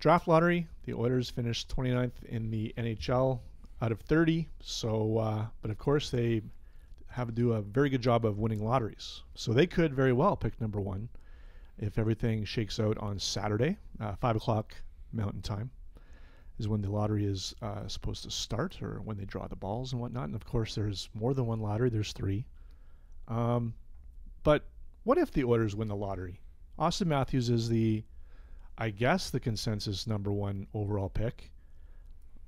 draft lottery, the Oilers finished 29th in the NHL out of 30. So, but of course they have to do a very good job of winning lotteries. So they could very well pick number one if everything shakes out on Saturday, 5 o'clock Mountain Time is when the lottery is supposed to start, or when they draw the balls and whatnot. And of course there's more than one lottery, there's three. But what if the Oilers win the lottery? Austin Matthews is I guess the consensus number one overall pick.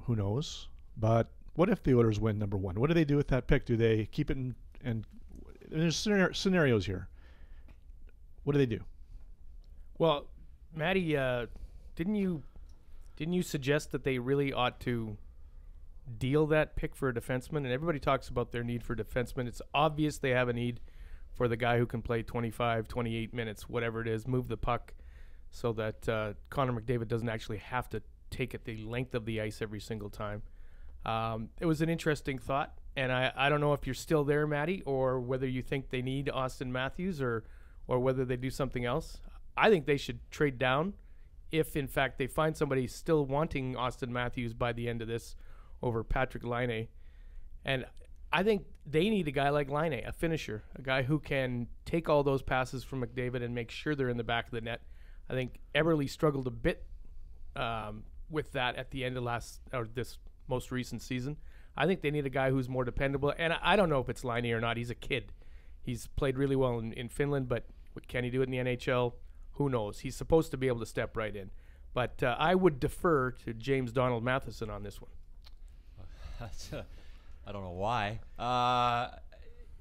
Who knows? But what if the Oilers win number one? What do they do with that pick? Do they keep it and there's scenarios here. What do they do? Well, Matty, didn't you suggest that they really ought to deal that pick for a defenseman? And everybody talks about their need for defensemen. It's obvious they have a need for the guy who can play 25, 28 minutes, whatever it is, move the puck so that Connor McDavid doesn't actually have to take it the length of the ice every single time. It was an interesting thought, and I don't know if you're still there, Matty, or whether you think they need Austin Matthews or whether they do something else. I think they should trade down if, in fact, they find somebody still wanting Austin Matthews by the end of this over Patrick Laine. And I think they need a guy like Laine, a finisher, a guy who can take all those passes from McDavid and make sure they're in the back of the net. I think Eberle struggled a bit with that at the end of this most recent season. I think they need a guy who's more dependable. And I don't know if it's Laine or not. He's a kid. He's played really well in Finland, but can he do it in the NHL? Who knows? He's supposed to be able to step right in. But I would defer to James Donald Matheson on this one. I don't know why.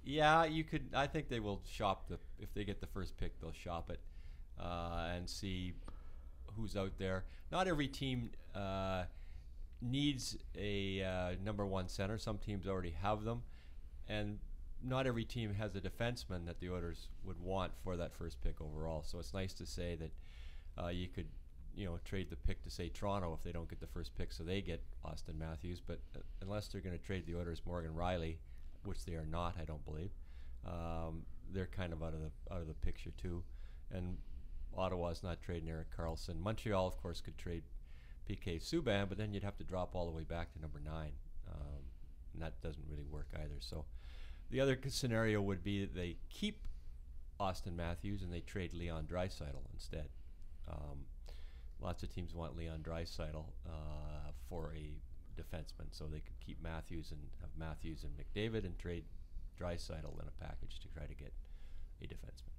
Yeah, you could. I think they will shop if they get the first pick, they'll shop it and see who's out there. Not every team needs a number one center. Some teams already have them, and not every team has a defenseman that the Oilers would want for that first pick overall. So it's nice to say that you could, trade the pick to, say, Toronto if they don't get the first pick, so they get Austin Matthews. But unless they're going to trade the Oilers Morgan Riley, which they are not, I don't believe, they're kind of out of the picture too. And Ottawa's not trading Erik Karlsson. Montreal, of course, could trade PK Subban, but then you'd have to drop all the way back to number 9, and that doesn't really work either. So the other scenario would be that they keep Austin Matthews and they trade Leon Draisaitl instead. Lots of teams want Leon Draisaitl for a defenseman, so they could keep Matthews and have Matthews and McDavid and trade Draisaitl in a package to try to get a defenseman.